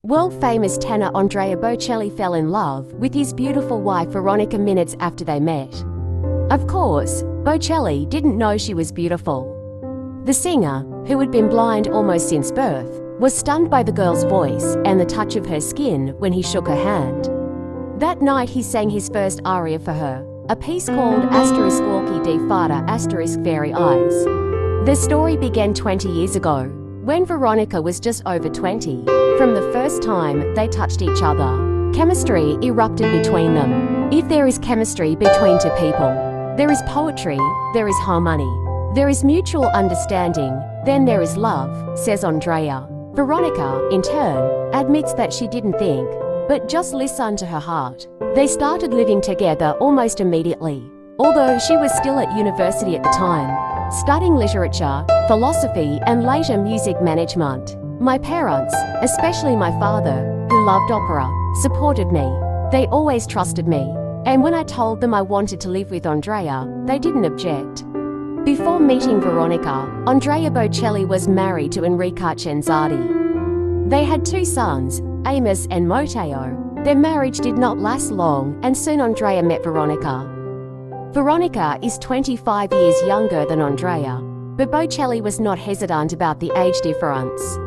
World-famous tenor Andrea Bocelli fell in love with his beautiful wife Veronica minutes after they met. Of course, Bocelli didn't know she was beautiful. The singer, who had been blind almost since birth, was stunned by the girl's voice and the touch of her skin when he shook her hand. That night he sang his first aria for her, a piece called *Walkie di Fada *Fairy Eyes. The story began 20 years ago, when Veronica was just over 20. From the first time they touched each other, chemistry erupted between them. If there is chemistry between two people, there is poetry, there is harmony, there is mutual understanding, then there is love, says Andrea. Veronica, in turn, admits that she didn't think, but just listened to her heart. They started living together almost immediately, although she was still at university at the time, studying literature, philosophy, and later music management. My parents, especially my father, who loved opera, supported me. They always trusted me. And when I told them I wanted to live with Andrea, they didn't object. Before meeting Veronica, Andrea Bocelli was married to Enrico Cenzardi. They had 2 sons, Amos and Matteo. Their marriage did not last long, and soon Andrea met Veronica. Veronica is 25 years younger than Andrea, but Bocelli was not hesitant about the age difference.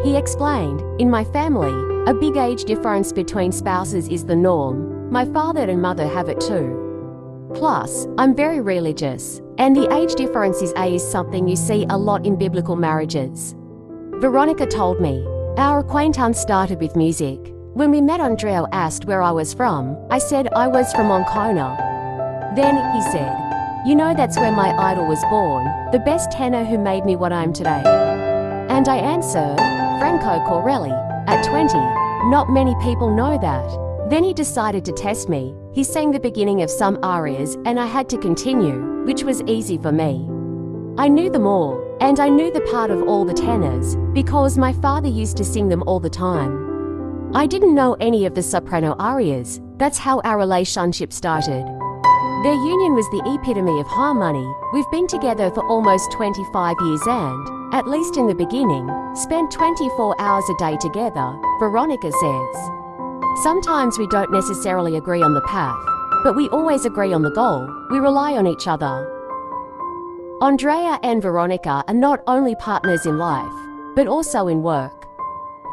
He explained, "In my family, a big age difference between spouses is the norm. My father and mother have it too. Plus, I'm very religious, and the age difference is something you see a lot in biblical marriages." Veronica told me, "Our acquaintance started with music. When we met, Andrea asked where I was from. I said I was from Ancona. Then, he said, you know, that's where my idol was born, the best tenor who made me what I am today. And I answered, Franco Corelli, at 20. Not many people know that. Then he decided to test me. He sang the beginning of some arias and I had to continue, which was easy for me. I knew them all, and I knew the part of all the tenors, because my father used to sing them all the time. I didn't know any of the soprano arias. That's how our relationship started. Their union was the epitome of harmony. We've been together for almost 25 years and, at least in the beginning, spent 24 hours a day together," Veronica says. "Sometimes we don't necessarily agree on the path, but we always agree on the goal. We rely on each other." Andrea and Veronica are not only partners in life, but also in work.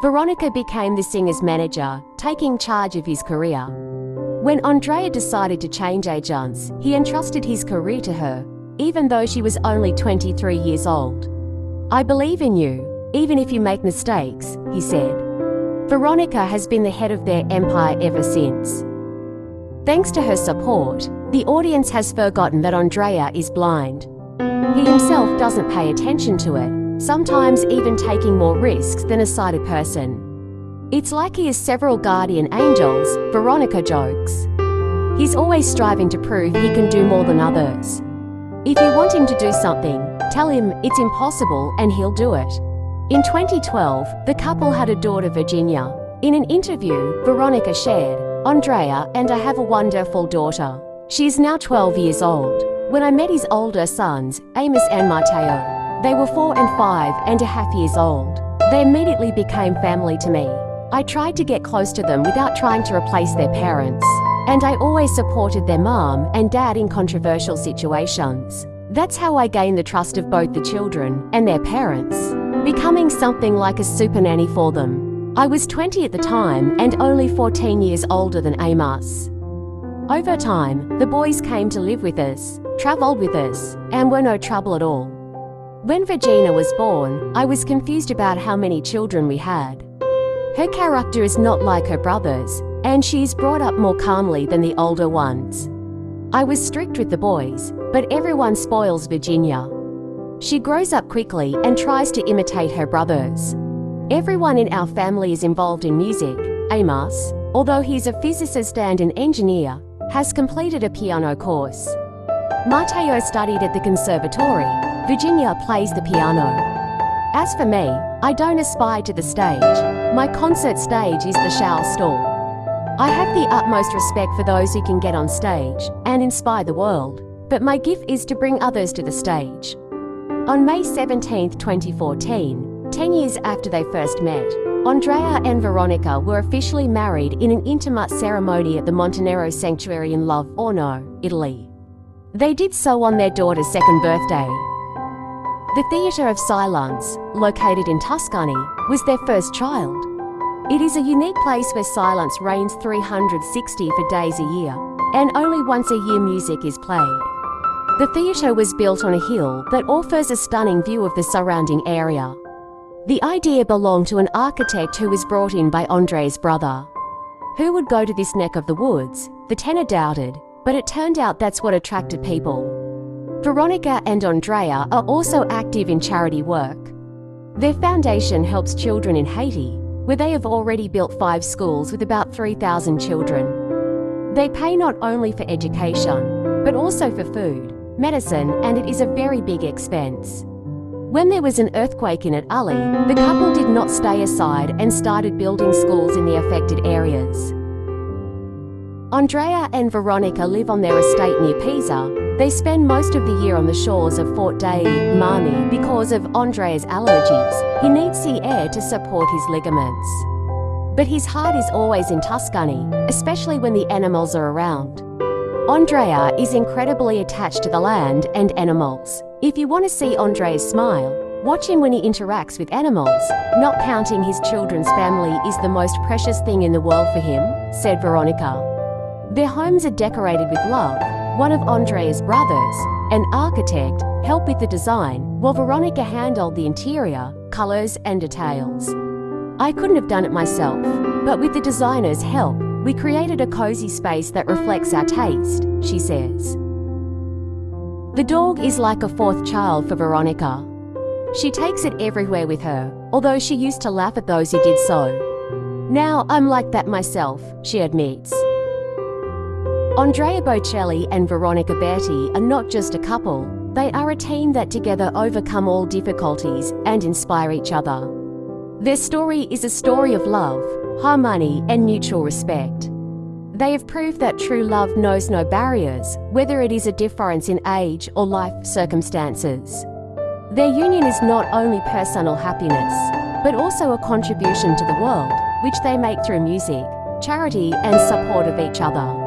Veronica became the singer's manager, taking charge of his career. When Andrea decided to change agents, he entrusted his career to her, even though she was only 23 years old. "I believe in you, even if you make mistakes," he said. Veronica has been the head of their empire ever since. Thanks to her support, the audience has forgotten that Andrea is blind. He himself doesn't pay attention to it, sometimes even taking more risks than a sighted person. "It's like he has several guardian angels," Veronica jokes. "He's always striving to prove he can do more than others. If you want him to do something, tell him it's impossible and he'll do it." In 2012, the couple had a daughter, Virginia. In an interview, Veronica shared, "Andrea and I have a wonderful daughter. She is now 12 years old. When I met his older sons, Amos and Matteo, they were 4 and 5.5 years old. They immediately became family to me. I tried to get close to them without trying to replace their parents. And I always supported their mom and dad in controversial situations. That's how I gained the trust of both the children and their parents, becoming something like a super nanny for them. I was 20 at the time and only 14 years older than Amos. Over time, the boys came to live with us, traveled with us, and were no trouble at all. When Virginia was born, I was confused about how many children we had. Her character is not like her brothers, and she is brought up more calmly than the older ones. I was strict with the boys, but everyone spoils Virginia. She grows up quickly and tries to imitate her brothers. Everyone in our family is involved in music. Amos, although he is a physicist and an engineer, has completed a piano course. Matteo studied at the conservatory. Virginia plays the piano. As for me, I don't aspire to the stage. My concert stage is the shower stall. I have the utmost respect for those who can get on stage and inspire the world, but my gift is to bring others to the stage. On May 17, 2014, 10 years after they first met, Andrea and Veronica were officially married in an intimate ceremony at the Montenero Sanctuary in Livorno, Italy. They did so on their daughter's second birthday. The Theatre of Silence, located in Tuscany, was their first child. It is a unique place where silence reigns 364 days a year, and only once a year music is played. The theatre was built on a hill that offers a stunning view of the surrounding area. The idea belonged to an architect who was brought in by Andrea's brother. Who would go to this neck of the woods? The tenor doubted, but it turned out that's what attracted people. Veronica and Andrea are also active in charity work. Their foundation helps children in Haiti, where they have already built 5 schools with about 3,000 children. They pay not only for education, but also for food, medicine, and it is a very big expense. When there was an earthquake in Italy, the couple did not stay aside and started building schools in the affected areas. Andrea and Veronica live on their estate near Pisa. They spend most of the year on the shores of Fort dei Marmi because of Andrea's allergies. He needs sea air to support his ligaments. But his heart is always in Tuscany, especially when the animals are around. Andrea is incredibly attached to the land and animals. If you want to see Andrea's smile, watch him when he interacts with animals. Not counting his children's family is the most precious thing in the world for him, said Veronica. Their homes are decorated with love. One of Andrea's brothers, an architect, helped with the design, while Veronica handled the interior, colors, and details. I couldn't have done it myself, but with the designer's help, we created a cozy space that reflects our taste, she says. The dog is like a 4th child for Veronica. She takes it everywhere with her, although she used to laugh at those who did so. Now I'm like that myself, she admits. Andrea Bocelli and Veronica Berti are not just a couple, they are a team that together overcome all difficulties and inspire each other. Their story is a story of love, harmony, and mutual respect. They have proved that true love knows no barriers, whether it is a difference in age or life circumstances. Their union is not only personal happiness, but also a contribution to the world, which they make through music, charity, and support of each other.